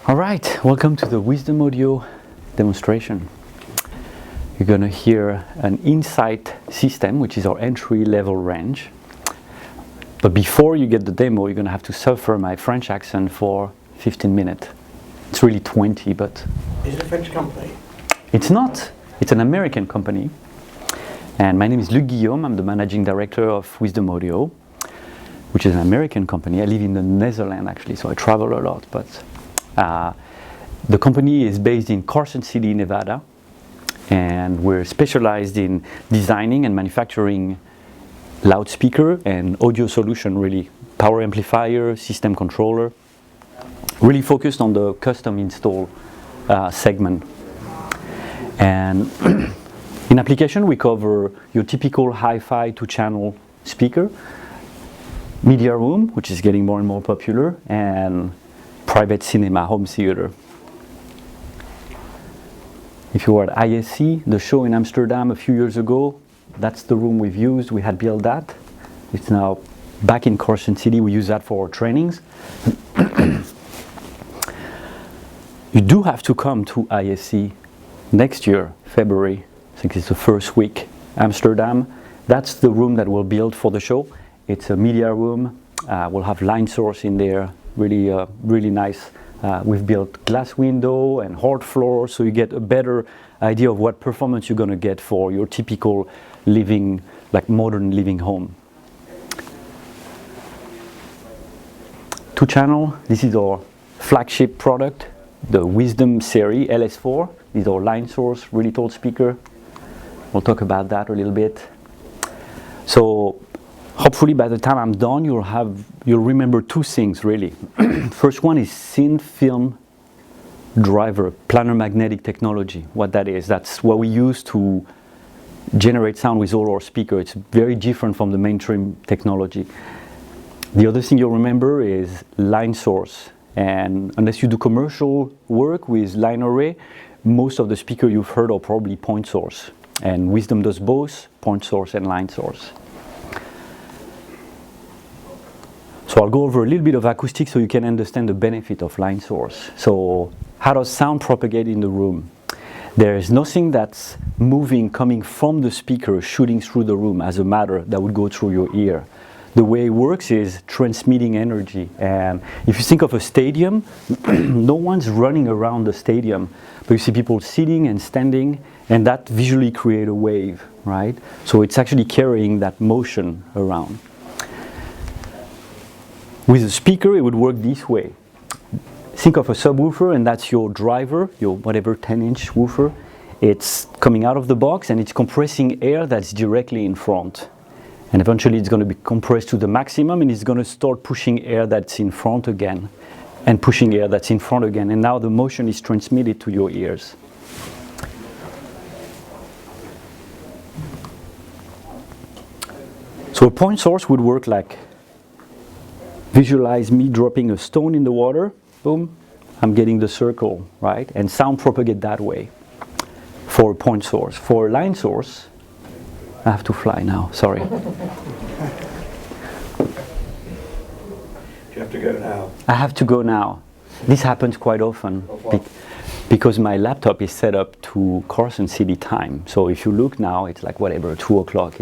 All right, welcome to the Wisdom Audio demonstration. You're going to hear an Insight system, which is our entry-level range. But before you get the demo, you're going to have to suffer my French accent for 15 minutes. It's really 20, but... Is it a French company? It's not. It's an American company. And my name is Guillaume. I'm the managing director of Wisdom Audio, which is an American company. I live in the Netherlands, actually, so I travel a lot. But the company is based in Carson City, Nevada, and we're specialized in designing and manufacturing loudspeaker and audio solution, really power amplifier, system controller, really focused on the custom install segment. And in application, we cover your typical hi-fi 2-channel speaker, media room, which is getting more and more popular, and private cinema, home theater. If you were at ISC, the show in Amsterdam a few years ago, that's the room we've used. We had built that. It's now back in Carson City. We use that for our trainings. You do have to come to ISC next year, February. I think it's the first week. Amsterdam. That's the room that we'll build for the show. It's a media room. We'll have line source in there. Really nice. We've built glass window and hard floor, so you get a better idea of what performance you're going to get for your typical living, like modern living home. 2-channel. This is our flagship product, the Wisdom series LS4. This is our line source, really tall speaker. We'll talk about that a little bit. So hopefully by the time I'm done, you'll remember two things really. First one is thin film driver, planar magnetic technology. What that is, that's what we use to generate sound with all our speakers. It's very different from the mainstream technology. The other thing you'll remember is line source. And unless you do commercial work with line array, most of the speakers you've heard are probably point source. And Wisdom does both point source and line source. So I'll go over a little bit of acoustics so you can understand the benefit of line source. So how does sound propagate in the room? There is nothing that's moving coming from the speaker shooting through the room as a matter that would go through your ear. The way it works is transmitting energy. And if you think of a stadium, no one's running around the stadium, but you see people sitting and standing, and that visually creates a wave, right? So it's actually carrying that motion around. With a speaker, it would work this way. Think of a subwoofer, and that's your driver, your whatever 10-inch woofer. It's coming out of the box, and it's compressing air that's directly in front. And eventually it's going to be compressed to the maximum, and it's going to start pushing air that's in front again, and pushing air that's in front again. And now the motion is transmitted to your ears. So a point source would work like, visualize me dropping a stone in the water, boom, I'm getting the circle, right? And sound propagate that way for a point source. For a line source, I have to fly now, sorry. Do you have to go now? I have to go now. This happens quite often because my laptop is set up to Carson City time. So if you look now, it's like whatever, 2 o'clock.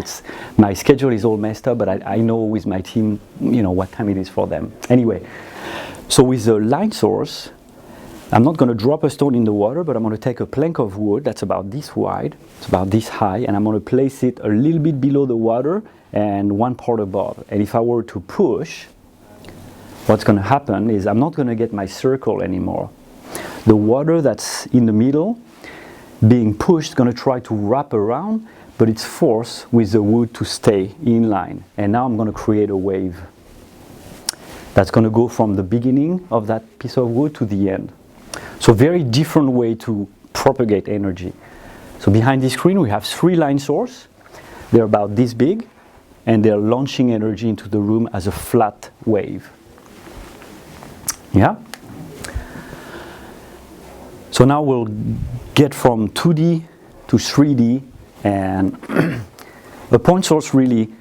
My schedule is all messed up, but I know with my team, what time it is for them. Anyway, so with the line source, I'm not going to drop a stone in the water, but I'm going to take a plank of wood that's about this wide, it's about this high, and I'm going to place it a little bit below the water and one part above. And if I were to push, what's going to happen is I'm not going to get my circle anymore. The water that's in the middle being pushed is going to try to wrap around, but it's forced with the wood to stay in line. And now I'm going to create a wave that's going to go from the beginning of that piece of wood to the end. So very different way to propagate energy. So behind this screen we have 3 line sources. They're about this big, and they're launching energy into the room as a flat wave. Yeah? So now we'll get from 2D to 3D, and the point source really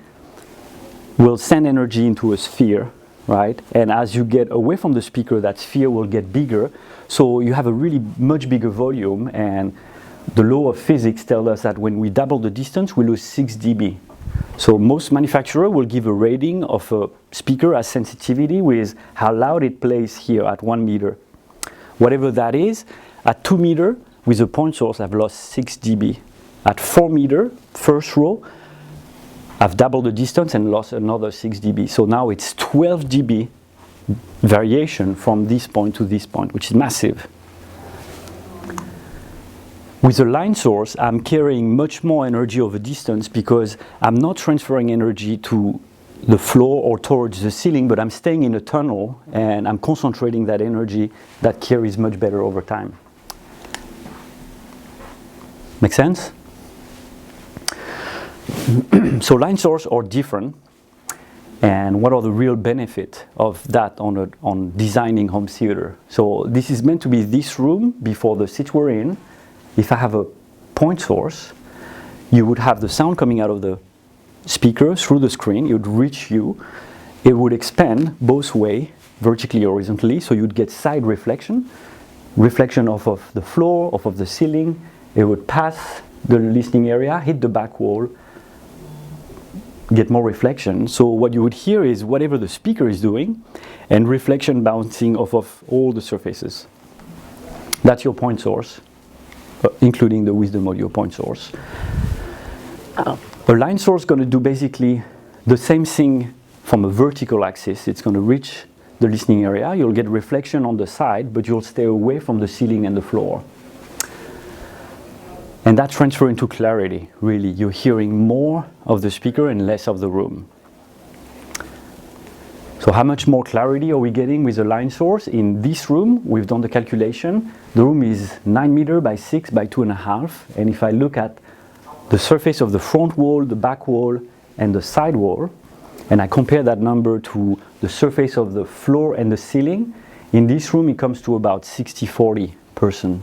will send energy into a sphere right? And as you get away from the speaker, that sphere will get bigger. So you have a really much bigger volume, and the law of physics tells us that when we double the distance, we lose 6 dB. So most manufacturers will give a rating of a speaker as sensitivity with how loud it plays here at 1 meter. Whatever that is, at 2 meter, with a point source, I've lost 6 dB. At 4 meter, first row, I've doubled the distance and lost another 6 dB. So now it's 12 dB variation from this point to this point, which is massive. With a line source, I'm carrying much more energy over distance because I'm not transferring energy to the floor or towards the ceiling, but I'm staying in a tunnel and I'm concentrating that energy that carries much better over time. Make sense? So line sources are different, and what are the real benefits of that on designing home theater? So this is meant to be this room before the seats we're in. If I have a point source, you would have the sound coming out of the speaker through the screen. It would reach you. It would expand both ways, vertically, horizontally, so you'd get side reflection off of the floor, off of the ceiling. It would pass the listening area, hit the back wall, get more reflection. So what you would hear is whatever the speaker is doing, and reflection bouncing off of all the surfaces. That's your point source, including the Wisdom Audio point source. A line source is going to do basically the same thing from a vertical axis. It's going to reach the listening area. You'll get reflection on the side, but you'll stay away from the ceiling and the floor. And that transfers into clarity, really. You're hearing more of the speaker and less of the room. So how much more clarity are we getting with a line source? In this room, we've done the calculation. The room is 9 meters by 6 by 2.5. And if I look at the surface of the front wall, the back wall, and the side wall, and I compare that number to the surface of the floor and the ceiling, in this room it comes to about 60-40%.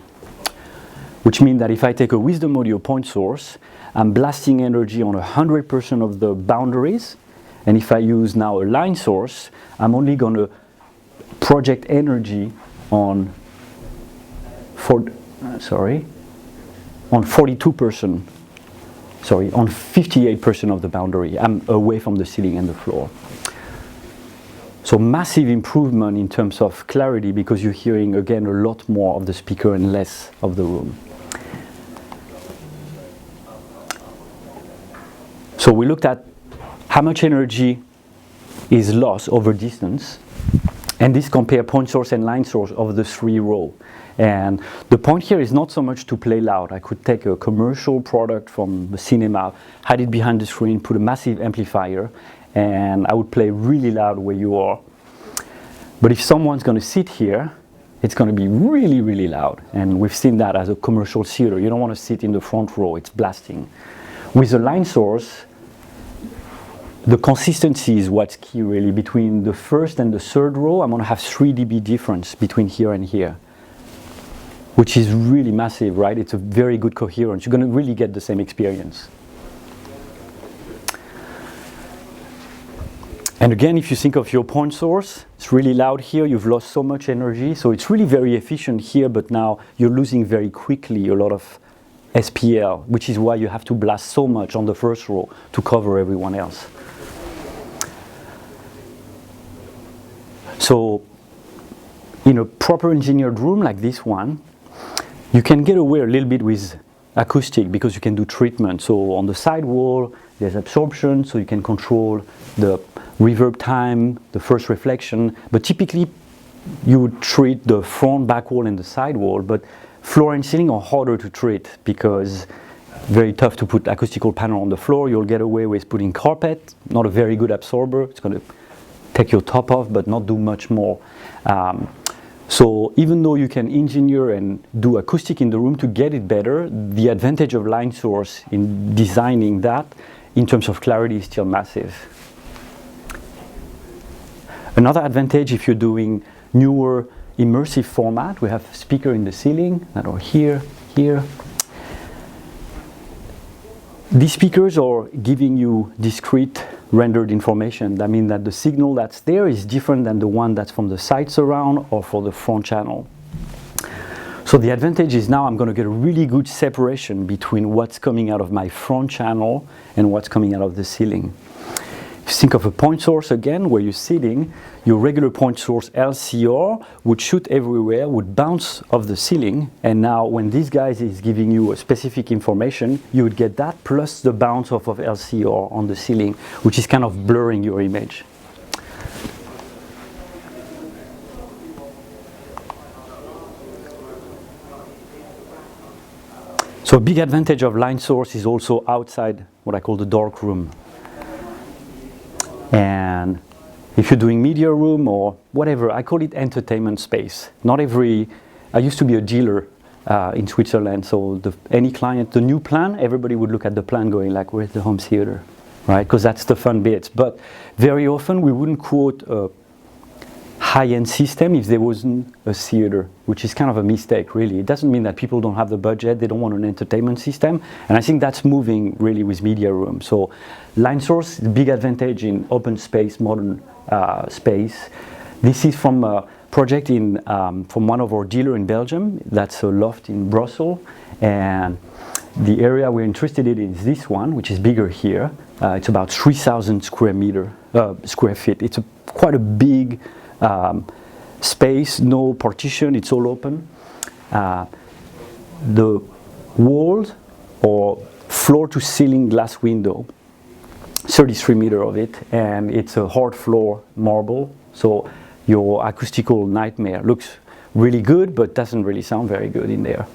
Which means that if I take a Wisdom Audio point source, I'm blasting energy on 100% of the boundaries. And if I use now a line source, I'm only going to project energy on 42%. Sorry, on 58% of the boundary. I'm away from the ceiling and the floor. So massive improvement in terms of clarity because you're hearing again a lot more of the speaker and less of the room. So we looked at how much energy is lost over distance, and this compare point source and line source of the 3 rows. And the point here is not so much to play loud. I could take a commercial product from the cinema, hide it behind the screen, put a massive amplifier, and I would play really loud where you are. But if someone's going to sit here, it's going to be really, really loud. And we've seen that as a commercial theater. You don't want to sit in the front row, it's blasting. With a line source, the consistency is what's key really. Between the first and the third row, I'm going to have 3 dB difference between here and here, which is really massive, right? It's a very good coherence. You're going to really get the same experience. And again, if you think of your point source, it's really loud here, you've lost so much energy, so it's really very efficient here, but now you're losing very quickly a lot of SPL, which is why you have to blast so much on the first row to cover everyone else. So in a proper engineered room like this one, you can get away a little bit with acoustic because you can do treatment. So on the side wall, there's absorption, so you can control the reverb time, the first reflection, but typically you would treat the front, back wall and the side wall, but floor and ceiling are harder to treat because very tough to put acoustical panel on the floor. You'll get away with putting carpet, not a very good absorber. It's going to take your top off but not do much more. So even though you can engineer and do acoustic in the room to get it better, the advantage of line source in designing that in terms of clarity is still massive. Another advantage if you're doing newer immersive format, we have speaker in the ceiling that are here. These speakers are giving you discrete rendered information. That means that the signal that's there is different than the one that's from the side surround or for the front channel. So the advantage is now I'm going to get a really good separation between what's coming out of my front channel and what's coming out of the ceiling. If you think of a point source again, where you're sitting, your regular point source LCR would shoot everywhere, would bounce off the ceiling, and now when this guy is giving you a specific information, you would get that plus the bounce off of LCR on the ceiling, which is kind of blurring your image. So a big advantage of line source is also outside what I call the dark room. And if you're doing media room or whatever, I call it entertainment space. I used to be a dealer in Switzerland, so any client, the new plan, everybody would look at the plan going like, where's the home theater, right? Because that's the fun bit. But very often we wouldn't quote a high-end system if there wasn't a theater, which is kind of a mistake, really. It doesn't mean that people don't have the budget, they don't want an entertainment system, and I think that's moving really with media room. So line source, the big advantage in open space, modern space. This is from a project from one of our dealers in Belgium. That's a loft in Brussels, and the area we're interested in is this one, which is bigger here. It's about 3,000 square feet. It's quite a big space, no partition, it's all open. The walls or floor to ceiling glass window, 33 meters of it, and it's a hard floor marble, so your acoustical nightmare looks really good but doesn't really sound very good in there.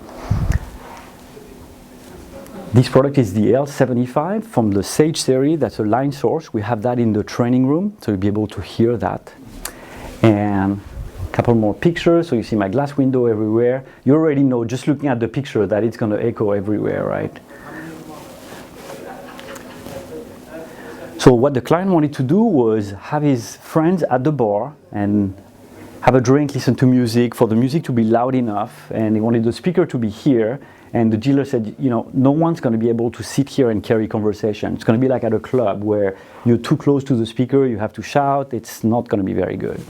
This product is the L75 from the Sage series. That's a line source. We have that in the training room, so you'll be able to hear that. And a couple more pictures, so you see my glass window everywhere. You already know, just looking at the picture, that it's going to echo everywhere, right? So what the client wanted to do was have his friends at the bar and have a drink, listen to music, for the music to be loud enough, and he wanted the speaker to be here. And the dealer said, you know, no one's going to be able to sit here and carry conversation. It's going to be like at a club where you're too close to the speaker, you have to shout, it's not going to be very good.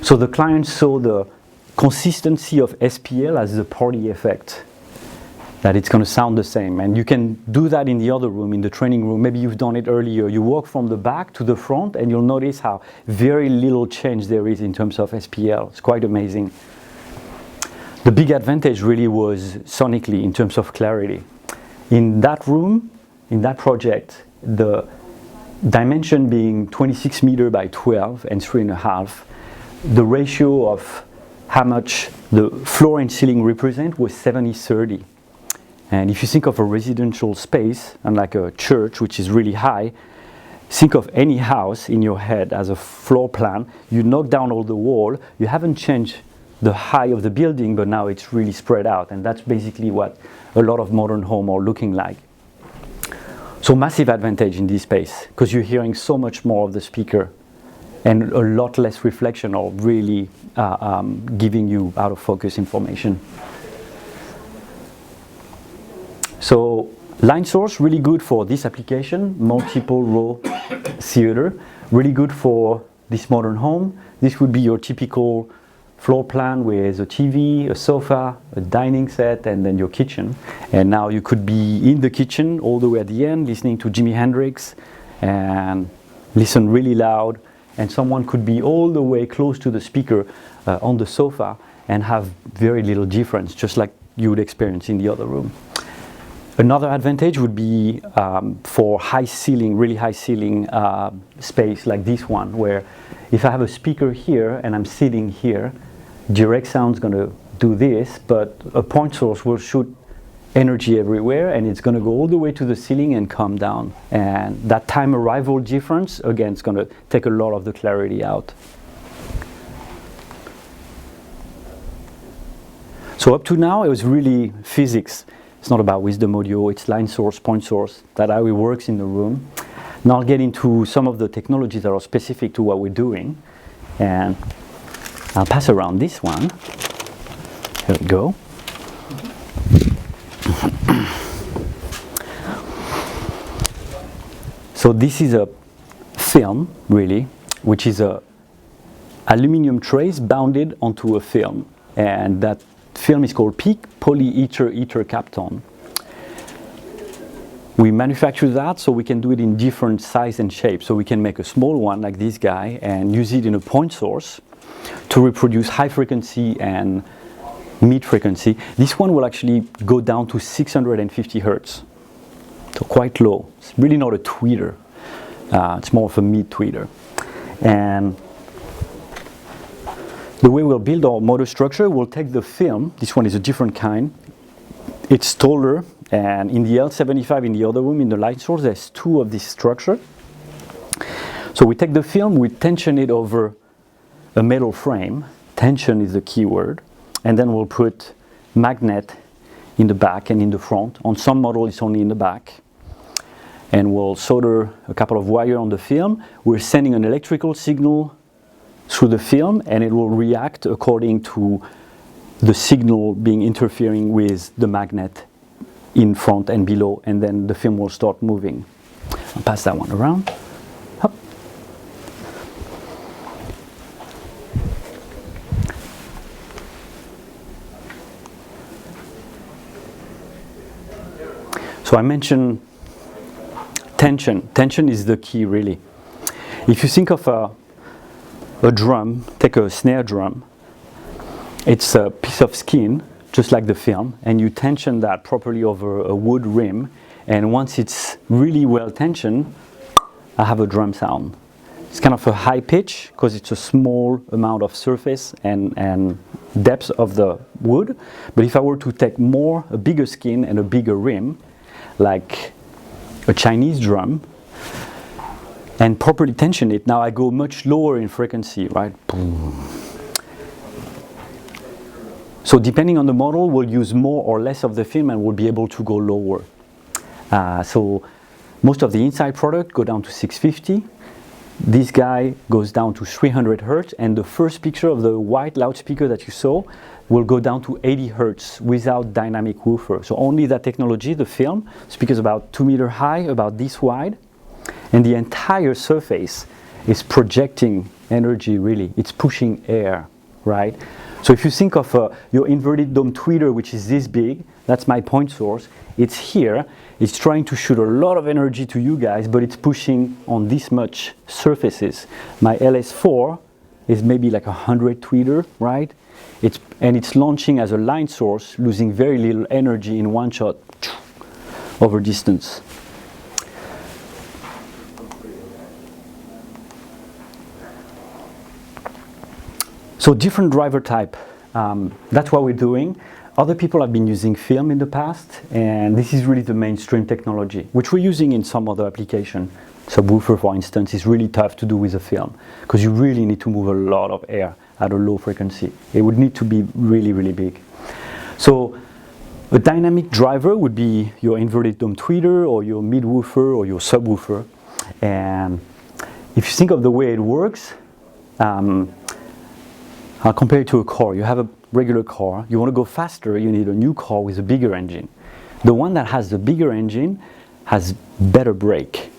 So the client saw the consistency of SPL as the party effect, that it's going to sound the same. And you can do that in the other room, in the training room. Maybe you've done it earlier. You walk from the back to the front and you'll notice how very little change there is in terms of SPL. It's quite amazing. The big advantage really was sonically in terms of clarity. In that room, in that project, the dimension being 26 meters by 12 and 3.5, the ratio of how much the floor and ceiling represent was 70-30. And if you think of a residential space, unlike a church, which is really high, think of any house in your head as a floor plan. You knock down all the wall, you haven't changed the height of the building, but now it's really spread out, and that's basically what a lot of modern homes are looking like. So massive advantage in this space, because you're hearing so much more of the speaker and a lot less reflection or really giving you out of focus information. So line source, really good for this application, multiple row theater, really good for this modern home. This would be your typical floor plan with a TV, a sofa, a dining set, and then your kitchen. And now you could be in the kitchen all the way at the end, listening to Jimi Hendrix and listen really loud. And someone could be all the way close to the speaker on the sofa and have very little difference, just like you would experience in the other room. Another advantage would be for high ceiling, really high ceiling space like this one, where if I have a speaker here and I'm sitting here, direct sound's going to do this, but a point source will shoot energy everywhere and it's going to go all the way to the ceiling and come down. And that time arrival difference, again, is going to take a lot of the clarity out. So up to now, it was really physics. It's not about wisdom audio, it's line source, point source, that how it works in the room. Now I'll get into some of the technologies that are specific to what we're doing. And I'll pass around this one. Here we go. So this is a film, really, which is a aluminum trays bounded onto a film, and that film is called peak polyether ether Kapton. We manufacture that so we can do it in different size and shape. So we can make a small one like this guy and use it in a point source to reproduce high frequency and mid frequency. This one will actually go down to 650 hertz, so quite low. It's really not a tweeter. It's more of a mid tweeter. And the way we'll build our motor structure, we'll take the film. This one is a different kind. It's taller, and in the L75 in the other room, in the light source, there's two of this structure. So we take the film, we tension it over a metal frame. Tension is the key word. And then we'll put magnet in the back and in the front. On some model, it's only in the back. And we'll solder a couple of wires on the film. We're sending an electrical signal through the film, and it will react according to the signal being interfering with the magnet in front and below, and then the film will start moving. I'll pass that one around. Up. So I mentioned tension. Tension is the key, really. If you think of a drum, take a snare drum, it's a piece of skin, just like the film, and you tension that properly over a wood rim, and once it's really well tensioned, I have a drum sound. It's kind of a high pitch, because it's a small amount of surface and depth of the wood, but if I were to take a bigger skin and a bigger rim, like a Chinese drum, and properly tension it, now I go much lower in frequency, right? Boom. So depending on the model, we'll use more or less of the film and we'll be able to go lower. So most of the inside product go down to 650. This guy goes down to 300 hertz, and the first picture of the white loudspeaker that you saw will go down to 80 hertz without dynamic woofer. So only that technology, the film, speaker is about 2 meters high, about this wide, and the entire surface is projecting energy, really. It's pushing air, right? So if you think of your inverted dome tweeter, which is this big, that's my point source. It's here. It's trying to shoot a lot of energy to you guys, but it's pushing on this much surfaces. My LS4 is maybe like 100 tweeter, right? It's launching as a line source, losing very little energy in one shot over distance. So different driver type, that's what we're doing. Other people have been using film in the past, and this is really the mainstream technology, which we're using in some other application. Subwoofer, for instance, is really tough to do with a film, because you really need to move a lot of air at a low frequency. It would need to be really, really big. So a dynamic driver would be your inverted dome tweeter, or your mid-woofer, or your subwoofer. And if you think of the way it works, I'll compare it to a car. You have a regular car. You want to go faster, you need a new car with a bigger engine. The one that has the bigger engine has better brake,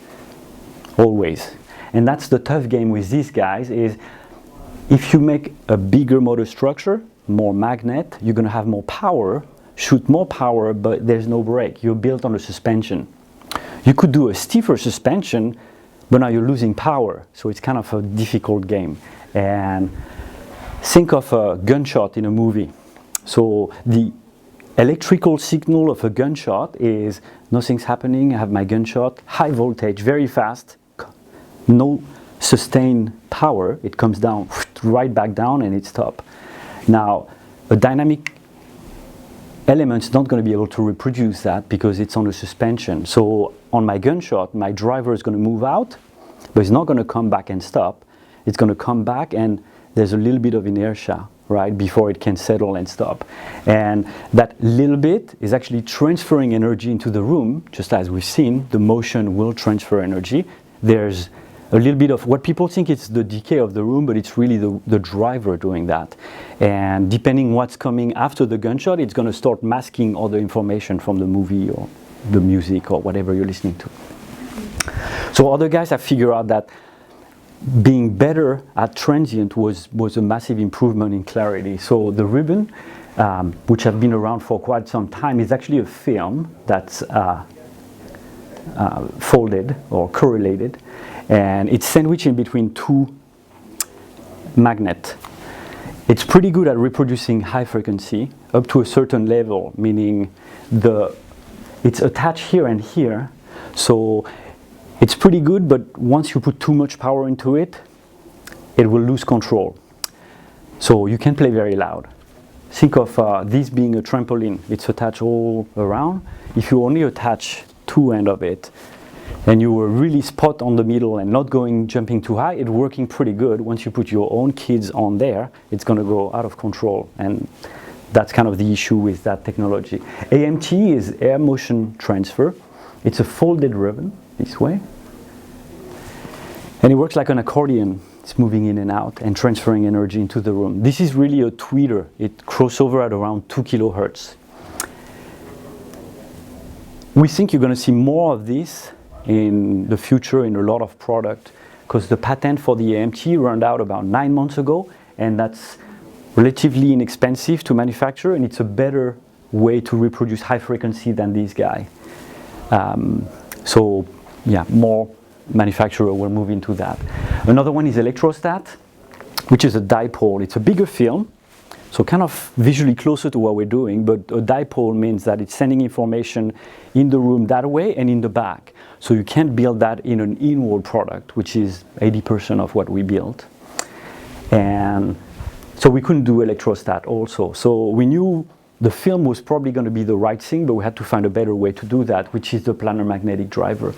always. And that's the tough game with these guys, is if you make a bigger motor structure, more magnet, you're going to have more power, shoot more power, but there's no brake. You're built on a suspension. You could do a stiffer suspension, but now you're losing power. So it's kind of a difficult game. And think of a gunshot in a movie. So the electrical signal of a gunshot is nothing's happening, I have my gunshot, high voltage, very fast, no sustained power, it comes down, right back down, and it stops. Now, a dynamic element is not going to be able to reproduce that because it's on a suspension. So on my gunshot, my driver is going to move out, but it's not going to come back and stop. It's going to come back, and there's a little bit of inertia, right, before it can settle and stop. And that little bit is actually transferring energy into the room, just as we've seen, the motion will transfer energy. There's a little bit of what people think it's the decay of the room, but it's really the driver doing that. And depending what's coming after the gunshot, it's going to start masking all the information from the movie or the music or whatever you're listening to. So other guys have figured out that being better at transient was a massive improvement in clarity. So the ribbon, which has been around for quite some time, is actually a film that's folded or correlated, and it's sandwiched in between two magnets. It's pretty good at reproducing high frequency up to a certain level, meaning it's attached here and here, so it's pretty good, but once you put too much power into it, it will lose control. So you can play very loud. Think of this being a trampoline. It's attached all around. If you only attach two ends of it, and you were really spot on the middle and not jumping too high, it's working pretty good. Once you put your own kids on there, it's going to go out of control, and that's kind of the issue with that technology. AMT is air motion transfer. It's a folded ribbon this way, and it works like an accordion. It's moving in and out and transferring energy into the room. This is really a tweeter. It crosses over at around 2 kilohertz. We think you're going to see more of this in the future in a lot of product, because the patent for the AMT ran out about 9 months ago, and that's relatively inexpensive to manufacture, and it's a better way to reproduce high frequency than this guy. So yeah, more manufacturer will move into that. Another one is electrostat, which is a dipole. It's a bigger film, so kind of visually closer to what we're doing, but a dipole means that it's sending information in the room that way and in the back. So you can't build that in an in-wall product, which is 80% of what we built. And so we couldn't do electrostat also. So we knew the film was probably going to be the right thing, but we had to find a better way to do that, which is the planar magnetic driver.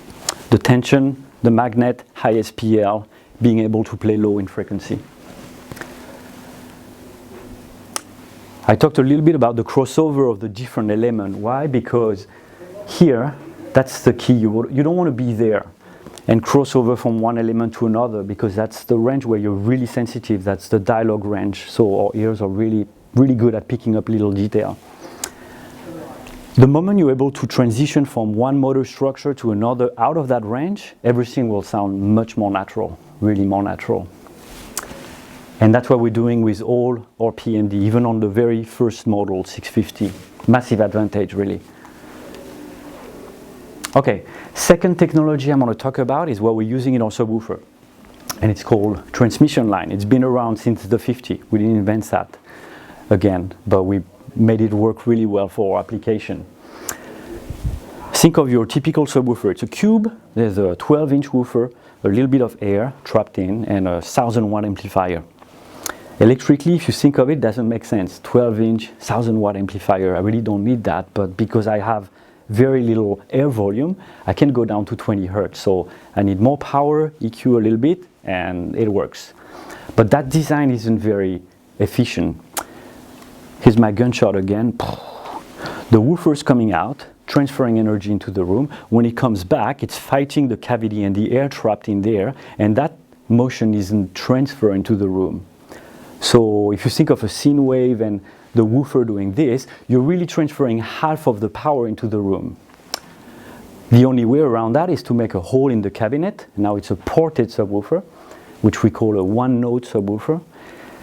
The tension, the magnet, high SPL, being able to play low in frequency. I talked a little bit about the crossover of the different elements. Why? Because here, that's the key. You don't want to be there and cross over from one element to another, because that's the range where you're really sensitive. That's the dialogue range. So our ears are really, really good at picking up little detail. The moment you're able to transition from one motor structure to another out of that range, everything will sound much more natural, really more natural. And that's what we're doing with all our PMD, even on the very first model, 650. Massive advantage, really. Okay, second technology I'm going to talk about is what we're using in our subwoofer. And it's called transmission line. It's been around since the 50s. We didn't invent that again, but we made it work really well for our application. Think of your typical subwoofer. It's a cube. There's a 12-inch woofer, a little bit of air trapped in, and a 1000-watt amplifier. Electrically, if you think of it, doesn't make sense. 12-inch, 1000-watt amplifier. I really don't need that, but because I have very little air volume, I can go down to 20 hertz. So I need more power, EQ a little bit, and it works. But that design isn't very efficient. Here's my gunshot again. The woofer's coming out, transferring energy into the room. When it comes back, it's fighting the cavity and the air trapped in there, and that motion isn't transferring to the room. So if you think of a sine wave and the woofer doing this, you're really transferring half of the power into the room. The only way around that is to make a hole in the cabinet. Now it's a ported subwoofer, which we call a one-note subwoofer,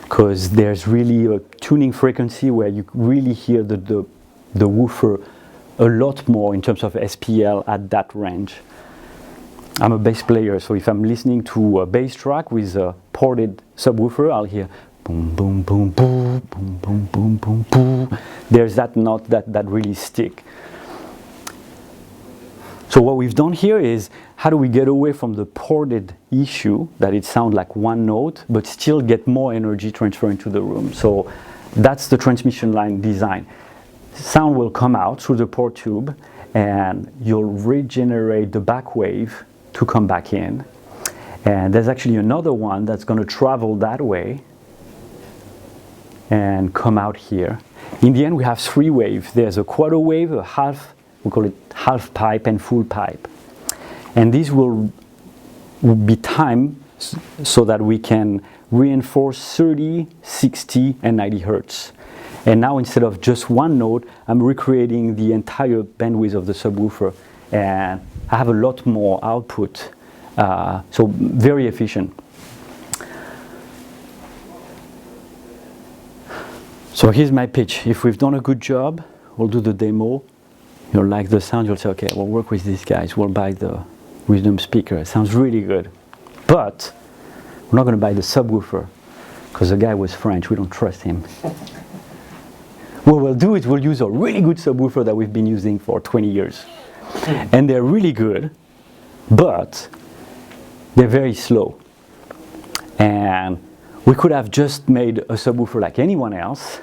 because there's really a tuning frequency where you really hear the woofer a lot more in terms of SPL at that range. I'm a bass player, so if I'm listening to a bass track with a ported subwoofer, I'll hear boom, boom, boom, boom, boom, boom, boom, boom, boom. There's that note that really stick. So what we've done here is, how do we get away from the ported issue, that it sounds like one note, but still get more energy transferring to the room? So that's the transmission line design. Sound will come out through the port tube, and you'll regenerate the back wave to come back in. And there's actually another one that's going to travel that way and come out here. In the end, we have three waves. There's a quarter wave, a half, we call it half pipe, and full pipe. And these will be timed so that we can reinforce 30, 60, and 90 hertz. And now, instead of just one note, I'm recreating the entire bandwidth of the subwoofer, and I have a lot more output. So very efficient. So here's my pitch. If we've done a good job, we'll do the demo. You'll like the sound, you'll say, okay, we'll work with these guys, we'll buy the Wisdom speaker. It sounds really good. But we're not going to buy the subwoofer because the guy was French, we don't trust him. What we'll do is we'll use a really good subwoofer that we've been using for 20 years. And they're really good, but they're very slow. And we could have just made a subwoofer like anyone else.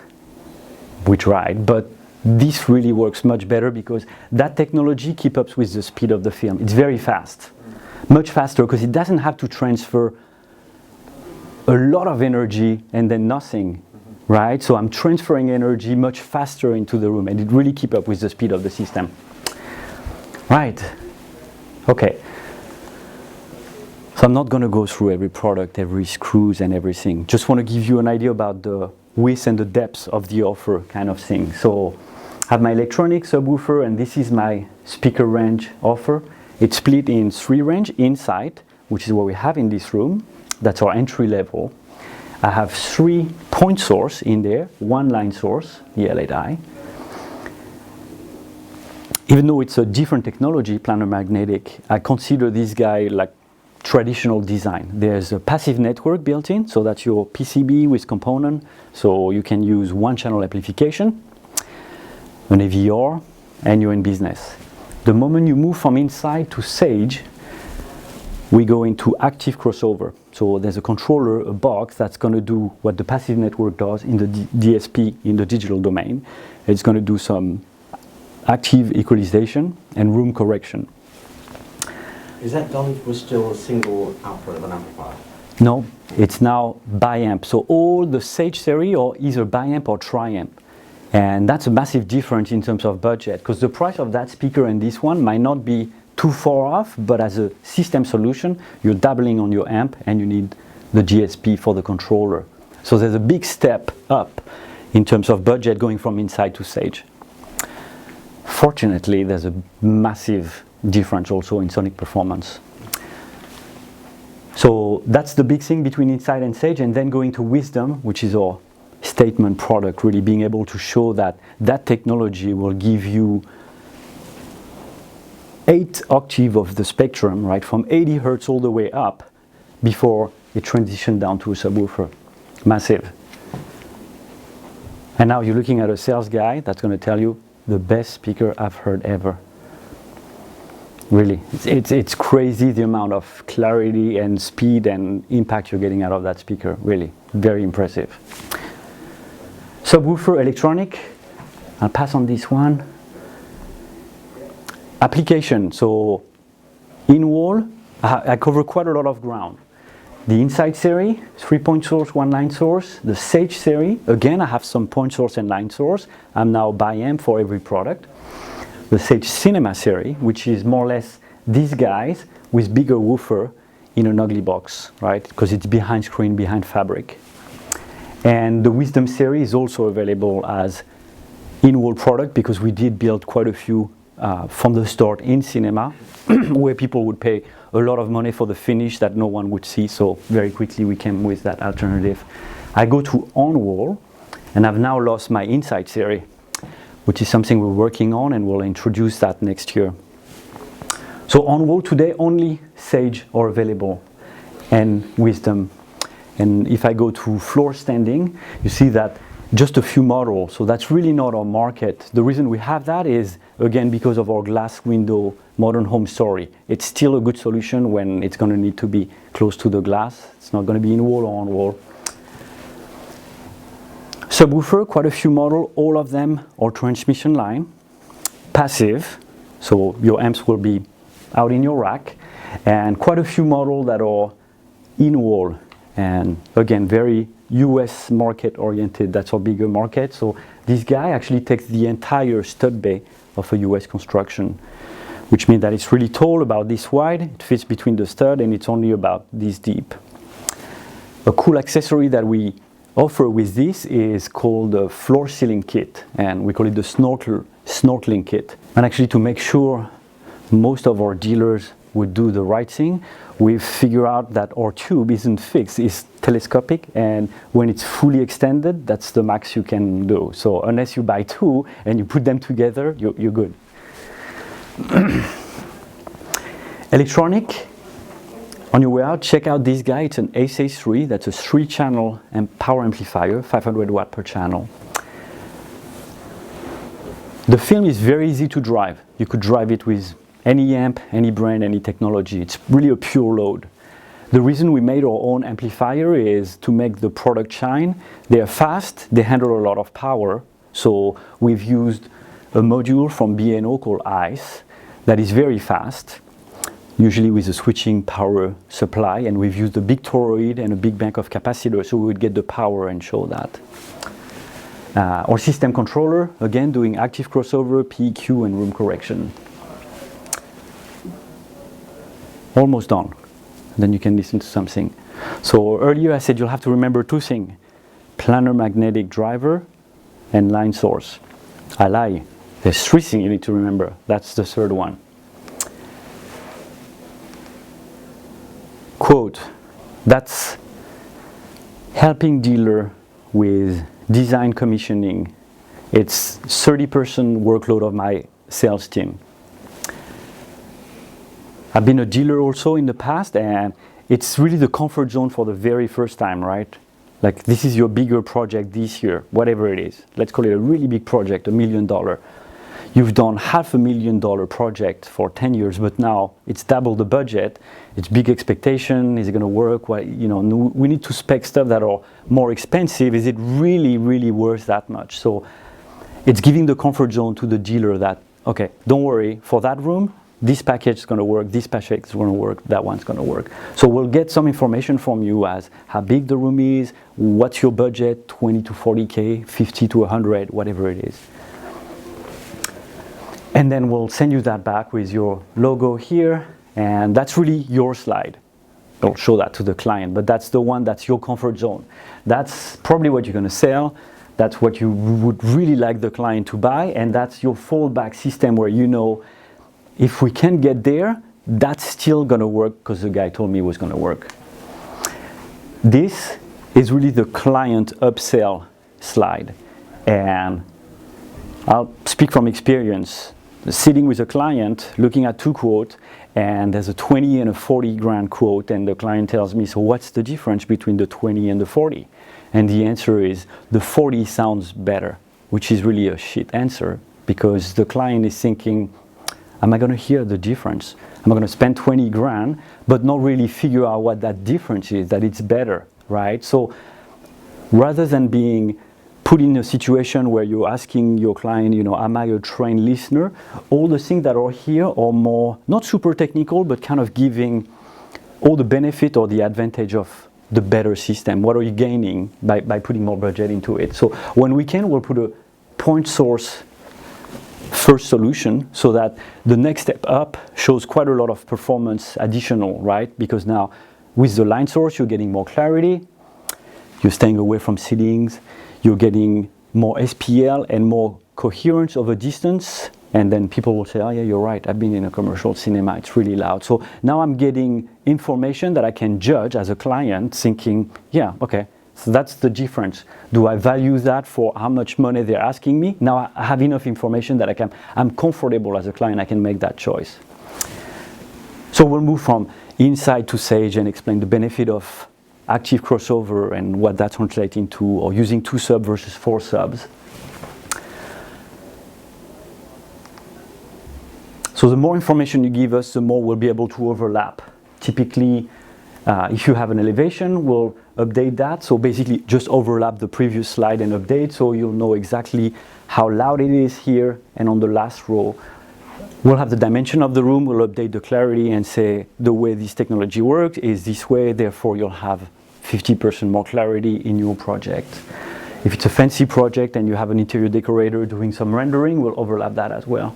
We tried, but this really works much better because that technology keeps up with the speed of the film. It's very fast, much faster, because it doesn't have to transfer a lot of energy and then nothing, right? So I'm transferring energy much faster into the room, and it really keeps up with the speed of the system. Right, okay. So I'm not going to go through every product, every screws and everything. Just want to give you an idea about the width and the depth of the offer kind of thing. So I have my electronic subwoofer, and this is my speaker range offer. It's split in 3 range inside, which is what we have in this room. That's our entry level. I have 3 point source in there, 1 line source, the LADI. Even though it's a different technology, planar magnetic, I consider this guy like traditional design. There's a passive network built in, so that's your PCB with component, so you can use 1 channel amplification, an AVR, and you're in business. The moment you move from inside to Sage, we go into active crossover. So there's a controller, a box that's going to do what the passive network does in the DSP, in the digital domain. It's going to do some active equalization and room correction. Is that done with still a single output of an amplifier? No, it's now biamp. So all the Sage series are either biamp or triamp. And that's a massive difference in terms of budget, because the price of that speaker and this one might not be too far off, but as a system solution, you're doubling on your amp and you need the GSP for the controller. So there's a big step up in terms of budget going from inside to Sage. Fortunately, there's a massive difference also in sonic performance. So that's the big thing between inside and Sage, and then going to Wisdom, which is our statement product, really being able to show that that technology will give you 8 octave of the spectrum, right, from 80 Hertz all the way up before it transitioned down to a subwoofer. Massive. And now you're looking at a sales guy that's going to tell you the best speaker I've heard ever. Really, it's crazy the amount of clarity and speed and impact you're getting out of that speaker. Really, very impressive. Subwoofer electronic, I'll pass on this one. Application, so in wall, I cover quite a lot of ground. The Inside series, 3 point source, 1 line source. The Sage series, again I have some point source and line source. I'm now biamp for every product. The Sage Cinema series, which is more or less these guys with bigger woofer in an ugly box, right? Because it's behind screen, behind fabric. And the Wisdom series is also available as in-wall product, because we did build quite a few from the start in cinema, where people would pay a lot of money for the finish that no one would see. So very quickly we came with that alternative. I go to on-wall, and I've now lost my Inside series, which is something we're working on, and we'll introduce that next year. So on wall today, only Sage are available and Wisdom. And if I go to floor standing, you see that just a few models. So that's really not our market. The reason we have that is, again, because of our glass window modern home story. It's still a good solution when it's going to need to be close to the glass. It's not going to be in wall or on wall. Subwoofer, quite a few models, all of them are transmission line. Passive, so your amps will be out in your rack. And quite a few models that are in wall. And again, very US market oriented, that's our bigger market. So this guy actually takes the entire stud bay of a US construction, which means that it's really tall, about this wide, it fits between the stud, and it's only about this deep. A cool accessory that we offer with this is called a floor ceiling kit, and we call it the snorkeling kit. And actually, to make sure most of our dealers would do the right thing. We've figured out that our tube isn't fixed, it's telescopic, and when it's fully extended, that's the max you can do. So unless you buy two and you put them together, you're good. Electronic, on your way out, check out this guy. It's an SA3, that's a 3-channel power amplifier, 500 watt per channel. The film is very easy to drive. You could drive it with any amp, any brand, any technology. It's really a pure load. The reason we made our own amplifier is to make the product shine. They are fast, they handle a lot of power. So we've used a module from B&O called ICE that is very fast, usually with a switching power supply, and we've used a big toroid and a big bank of capacitors so we would get the power and show that. Our system controller, again, doing active crossover, PEQ, and room correction. Almost done. Then you can listen to something. So earlier I said you'll have to remember two things: planar magnetic driver and line source. I lie. There's 3 things you need to remember. That's the third one. Quote, that's helping dealer with design commissioning. It's 30% workload of my sales team. I've been a dealer also in the past, and it's really the comfort zone for the very first time, right? Like, this is your bigger project this year, whatever it is. Let's call it a really big project, $1 million. You've done $500,000 project for 10 years, but now it's double the budget. It's big expectation. Is it going to work? Well, you know, we need to spec stuff that are more expensive. Is it really, really worth that much? So it's giving the comfort zone to the dealer that, okay, don't worry, for that room, this package is going to work, this package is going to work, that one's going to work. So we'll get some information from you as how big the room is, what's your budget, 20 to 40K, 50 to 100, whatever it is. And then we'll send you that back with your logo here, and that's really your slide. I'll show that to the client, but that's the one that's your comfort zone. That's probably what you're going to sell. That's what you would really like the client to buy, and that's your fallback system where you know if we can get there, that's still going to work because the guy told me it was going to work. This is really the client upsell slide, and I'll speak from experience. Sitting with a client, looking at 2 quotes, and there's a 20 and a 40 grand quote, and the client tells me, so what's the difference between the 20 and the 40? And the answer is, the 40 sounds better, which is really a shit answer, because the client is thinking, am I going to hear the difference? Am I going to spend 20 grand, but not really figure out what that difference is, that it's better, right? So rather than being put in a situation where you're asking your client, you know, am I a trained listener? All the things that are here are more, not super technical, but kind of giving all the benefit or the advantage of the better system. What are you gaining by putting more budget into it? So when we can, we'll put a point source first solution so that the next step up shows quite a lot of performance additional, right? Because now with the line source, you're getting more clarity, you're staying away from ceilings, you're getting more SPL and more coherence over distance, and then people will say, oh yeah, you're right, I've been in a commercial cinema, it's really loud. So now I'm getting information that I can judge as a client, thinking, yeah, okay, so that's the difference. Do I value that for how much money they're asking me? Now I have enough information that I'm comfortable as a client, I can make that choice. So we'll move from inside to Sage and explain the benefit of active crossover and what that translates into, or using 2 subs versus 4 subs. So the more information you give us, the more we'll be able to overlap. Typically, if you have an elevation, we'll update that. So basically just overlap the previous slide and update, so you'll know exactly how loud it is here. And on the last row, we'll have the dimension of the room, we'll update the clarity and say the way this technology works is this way, therefore you'll have 50% more clarity in your project. If it's a fancy project and you have an interior decorator doing some rendering, we'll overlap that as well.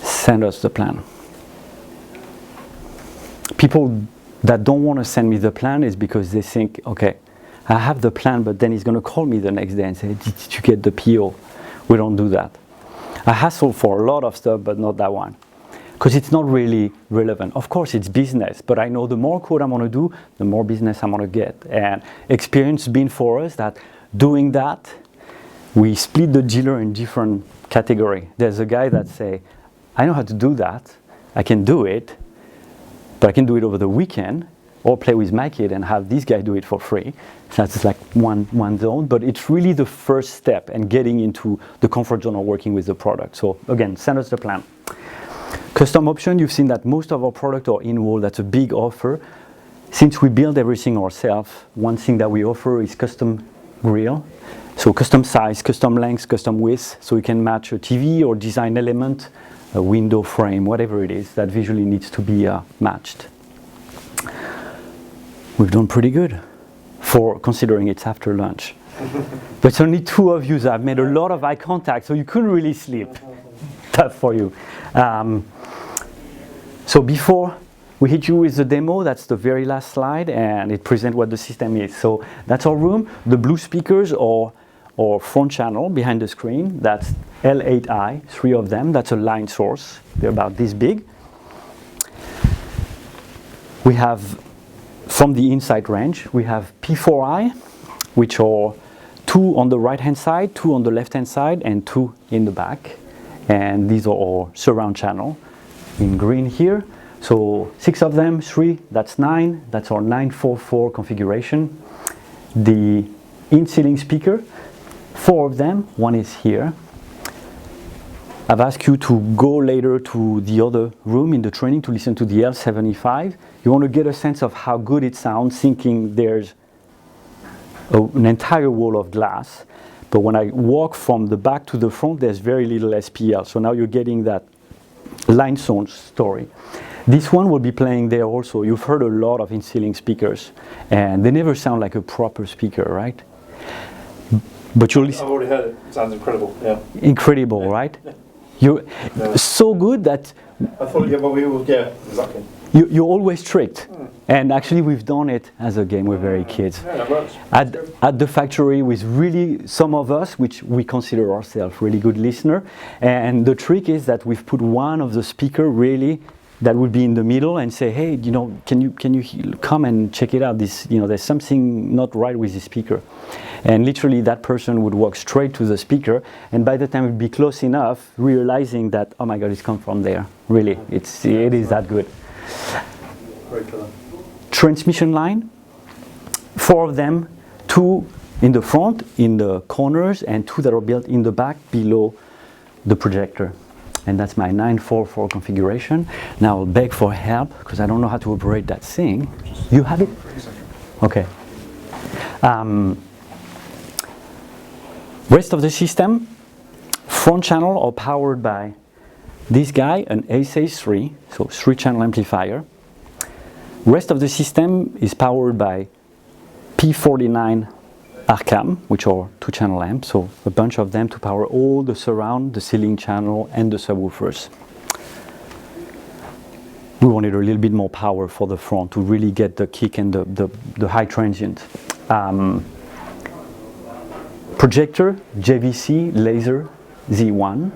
Send us the plan. People that don't want to send me the plan is because they think, okay, I have the plan, but then he's going to call me the next day and say, did you get the PO? We don't do that. I hustle for a lot of stuff, but not that one. Because it's not really relevant. Of course, it's business, but I know the more code I'm going to do, the more business I'm going to get. And experience been for us that doing that, we split the dealer in different category. There's a guy that say, I know how to do that, I can do it, but I can do it over the weekend, or play with my kid and have this guy do it for free. So that's like one zone, but it's really the first step and getting into the comfort zone of working with the product. So again, send us the plan. Custom option, you've seen that most of our product are in-wall. That's a big offer. Since we build everything ourselves, one thing that we offer is custom grill. So custom size, custom length, custom width, so we can match a TV or design element, a window frame, whatever it is that visually needs to be matched. We've done pretty good for considering it's after lunch. But it's only two of you that have made a lot of eye contact, so you couldn't really sleep. Tough for you. So before we hit you with the demo, that's the very last slide, and it presents what the system is. So that's our room. The blue speakers are front channel behind the screen. That's L8i, 3 of them. That's a line source. They're about this big. We have, from the inside range, we have P4i, which are 2 on the right-hand side, 2 on the left-hand side, and 2 in the back. And these are all surround channel in green here. So 6 of them, 3, that's 9. That's our 944 configuration. The in-ceiling speaker, 4 of them, 1 is here. I've asked you to go later to the other room in the training to listen to the L75. You want to get a sense of how good it sounds, thinking there's an entire wall of glass. But when I walk from the back to the front, there's very little SPL. So now you're getting that line sound story. This one will be playing there also. You've heard a lot of in-ceiling speakers, and they never sound like a proper speaker, right? But you'll listen. I've already heard it. It sounds incredible. Yeah. Incredible, right? You're so good that I thought, yeah, exactly. you're always tricked. And actually, we've done it as a game. We're very kids. Yeah, that works. At the factory with really some of us, which we consider ourselves really good listener. And the trick is that we've put one of the speaker really that would be in the middle and say, hey, can you come and check it out? This, there's something not right with the speaker. And literally that person would walk straight to the speaker, and by the time it would be close enough, realizing that, oh my God, it's come from there. Really, it is that good. Very clever. Transmission line, 4 of them, 2 in the front, in the corners, and 2 that are built in the back below the projector. And that's my 944 configuration. Now I'll beg for help because I don't know how to operate that thing. You have it? Okay. Rest of the system, front channel are powered by this guy, an ACE3, so 3-channel amplifier. Rest of the system is powered by P49 Arcam, which are 2-channel amps, so a bunch of them to power all the surround, the ceiling channel, and the subwoofers. We wanted a little bit more power for the front to really get the kick and the high transient. Projector, JVC Laser Z1.